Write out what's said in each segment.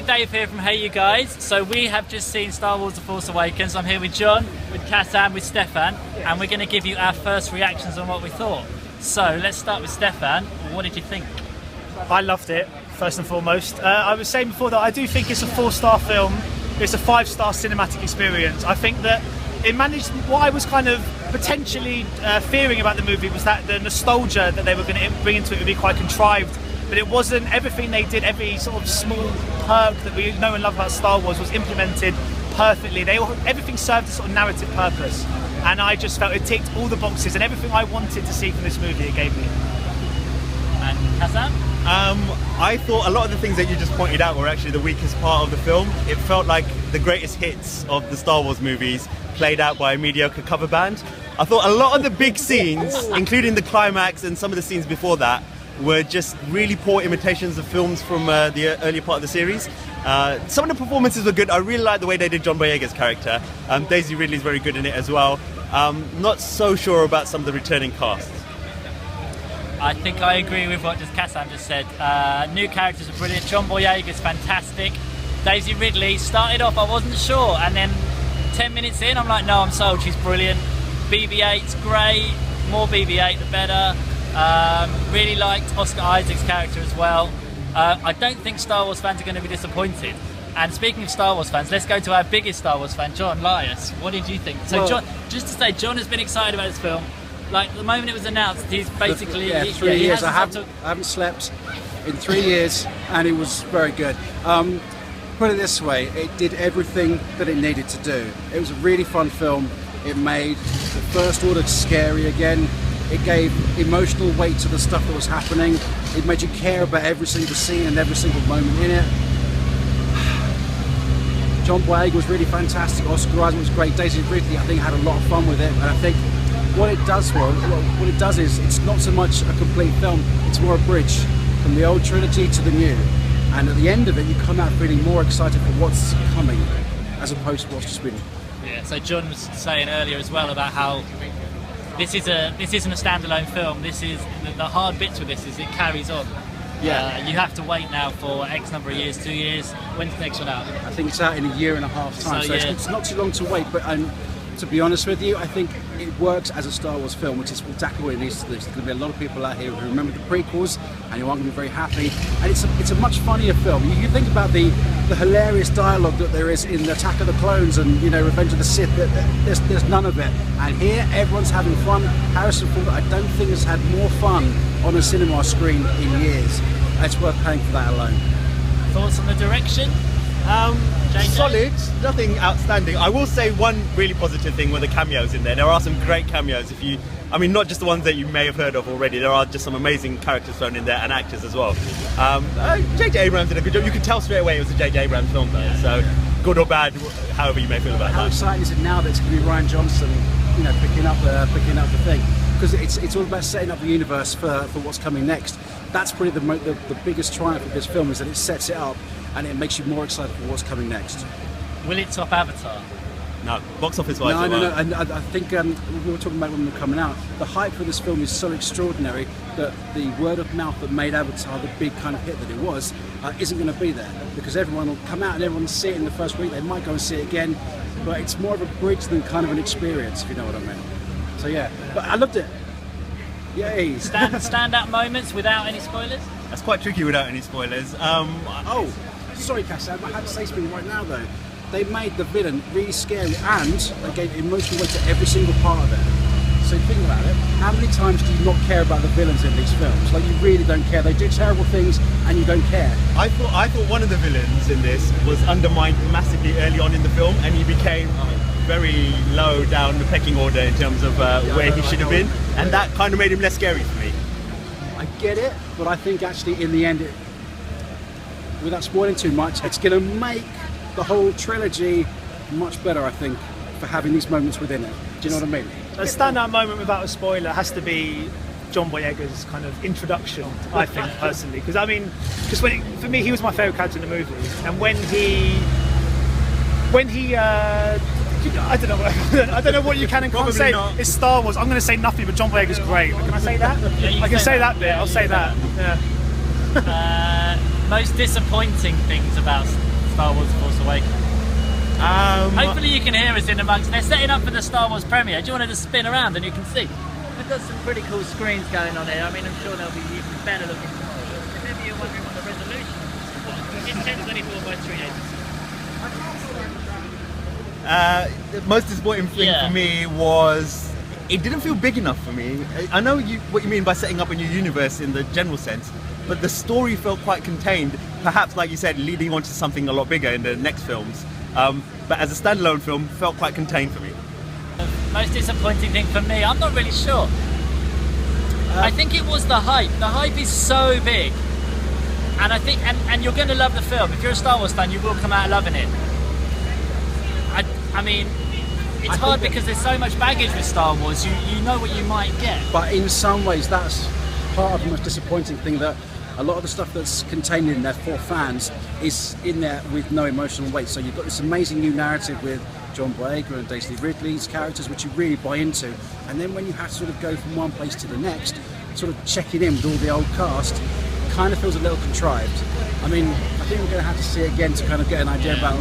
Dave here from HeyUGuys. So we have just seen Star Wars The Force Awakens. I'm here with Jon, with Cassam, with Stefan, and we're going to give you our first reactions on what we thought. So let's start with Stefan. What did you think? I loved it, first and foremost. I was saying before that I do think it's a 4-star film. It's a 5-star cinematic experience. I think that it managed, what I was kind of potentially fearing about the movie was that the nostalgia that they were going to bring into it would be quite contrived. But it wasn't. Everything they did, every sort of small perk that we know and love about Star Wars was implemented perfectly. Everything served a sort of narrative purpose. And I just felt it ticked all the boxes, and everything I wanted to see from this movie it gave me. And Cassam? I thought a lot of the things that you just pointed out were actually the weakest part of the film. It felt like the greatest hits of the Star Wars movies played out by a mediocre cover band. I thought a lot of the big scenes, including the climax and some of the scenes before that, were just really poor imitations of films from the earlier part of the series. Some of the performances were good. I really liked the way they did John Boyega's character. Daisy Ridley's very good in it as well. Not so sure about some of the returning casts. I think I agree with what Cassam just said. New characters are brilliant. John Boyega's fantastic. Daisy Ridley started off, I wasn't sure, and then 10 minutes in, I'm like, no, I'm sold. She's brilliant. BB-8's great. More BB-8, the better. Really liked Oscar Isaac's character as well. I don't think Star Wars fans are going to be disappointed. And speaking of Star Wars fans, let's go to our biggest Star Wars fan, Jon Lyus. What did you think? So, Jon, just to say, Jon has been excited about this film. Like, the moment it was announced, he's basically... 3 years. I haven't slept in 3 years, and it was very good. Put it this way, it did everything that it needed to do. It was a really fun film. It made the First Order scary again. It gave emotional weight to the stuff that was happening. It made you care about every single scene and every single moment in it. John Boyega was really fantastic. Oscar Isaac was great. Daisy Ridley, I think, had a lot of fun with it. And I think what it does is it's not so much a complete film. It's more a bridge from the old trilogy to the new. And at the end of it, you come out feeling more excited for what's coming, as opposed to what's just been. Yeah. So Jon was saying earlier as well about how this isn't a standalone film. This is the hard bits with this is it carries on. Yeah. You have to wait now for X number of years, 2 years. When's the next one out? I think it's out in 1.5 years time, so yeah. it's not too long to wait. But to be honest with you, I think it works as a Star Wars film, which is exactly what it needs to do. There's going to be a lot of people out here who remember the prequels and who aren't going to be very happy. And it's a much funnier film. You think about the hilarious dialogue that there is in Attack of the Clones and Revenge of the Sith. There's none of it. And here, everyone's having fun. Harrison Ford, I don't think has had more fun on a cinema screen in years. It's worth paying for that alone. Thoughts on the direction? Solid, nothing outstanding. I will say one really positive thing were the cameos in there. There are some great cameos. Not just the ones that you may have heard of already. There are just some amazing characters thrown in there and actors as well. J.J. Abrams did a good job. You could tell straight away it was a J.J. Abrams film though. So good or bad, however you may feel about that. How exciting is it now that it's going to be Rian Johnson, picking up the thing? Because it's all about setting up the universe for what's coming next. That's probably the biggest triumph of this film is that it sets it up and it makes you more excited for what's coming next. Will it top Avatar? No, box office wise. No. And I think we were talking about when we were coming out. The hype for this film is so extraordinary that the word of mouth that made Avatar the big kind of hit that it was isn't going to be there because everyone will come out and everyone will see it in the first week. They might go and see it again, but it's more of a bridge than kind of an experience, if you know what I mean. So yeah, but I loved it. Yay! Stand-up moments without any spoilers? That's quite tricky without any spoilers. Oh, sorry, Cassam, I had to say something right now though. They made the villain really scary and they gave emotional weight to every single part of it. So think about it. How many times do you not care about the villains in these films? Like you really don't care. They do terrible things and you don't care. I thought one of the villains in this was undermined massively early on in the film, and he became very low down the pecking order in terms of where he should have been, and that kind of made him less scary for me. I get it, but I think actually in the end, without spoiling too much, it's going to make the whole trilogy much better, I think, for having these moments within it. Do you know what I mean? A standout moment without a spoiler has to be John Boyega's kind of introduction, I think, personally. Because for me, he was my favourite character in the movie. And when he I don't know what you can and can't say. Not. It's Star Wars. I'm going to say nothing, but John Boyega's great. Can I say that? Yeah, I can say that bit. I'll say that. Yeah. Most disappointing things about Star Wars Force Awakens? Hopefully you can hear us in amongst. They're setting up for the Star Wars premiere. Do you want to just spin around and you can see? We've got some pretty cool screens going on here. I mean, I'm sure they'll be even better looking tomorrow. If ever you're wondering what the resolution is, it's 1024 by 380. The most disappointing thing for me was it didn't feel big enough for me. I know what you mean by setting up a new universe in the general sense, but the story felt quite contained. Perhaps, like you said, leading on to something a lot bigger in the next films. But as a standalone film, felt quite contained for me. Most disappointing thing for me, I'm not really sure. I think it was the hype. The hype is so big, and I think, and you're going to love the film. If you're a Star Wars fan, you will come out loving it. I mean, it's hard because there's so much baggage with Star Wars. You know what you might get. But in some ways, that's part of the most disappointing thing, that a lot of the stuff that's contained in there for fans is in there with no emotional weight. So you've got this amazing new narrative with John Boyega and Daisy Ridley's characters, which you really buy into. And then when you have to sort of go from one place to the next, sort of checking in with all the old cast, kind of feels a little contrived. I mean, I think we're going to have to see it again to kind of get an idea about,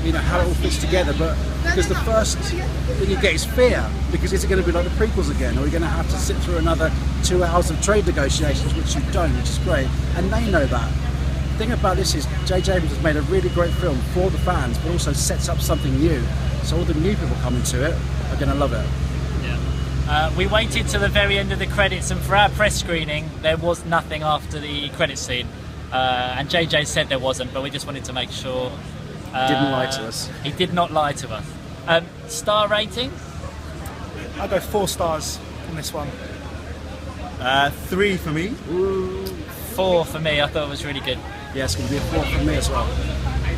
you know, how it all fits together. But because the first thing you get is fear, because is it going to be like the prequels again? Or are we going to have to sit through another 2 hours of trade negotiations, which you don't, which is great. And they know that. The thing about this is J.J. Abrams has made a really great film for the fans, but also sets up something new. So all the new people coming to it are going to love it. We waited to the very end of the credits, and for our press screening, there was nothing after the credits scene. And JJ said there wasn't, but we just wanted to make sure. Didn't lie to us. He did not lie to us. Star rating? I'll go 4 stars on this one. 3 for me. 4 for me. I thought it was really good. Yeah, it's going to be a 4 for me as well.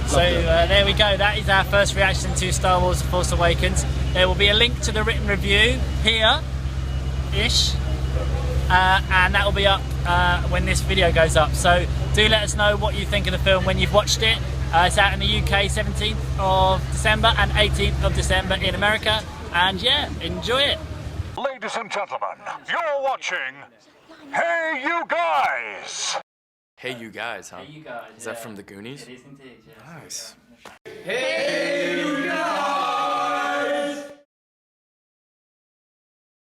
So there we go. That is our first reaction to Star Wars: Force Awakens. There will be a link to the written review here-ish, and that will be up when this video goes up. So do let us know what you think of the film when you've watched it. It's out in the UK 17th of December and 18th of December in America. And yeah, enjoy it. Ladies and gentlemen, you're watching Hey You Guys! Hey You Guys, huh? Hey, you guys. Is that from the Goonies? It is indeed, yeah. Nice. Hey!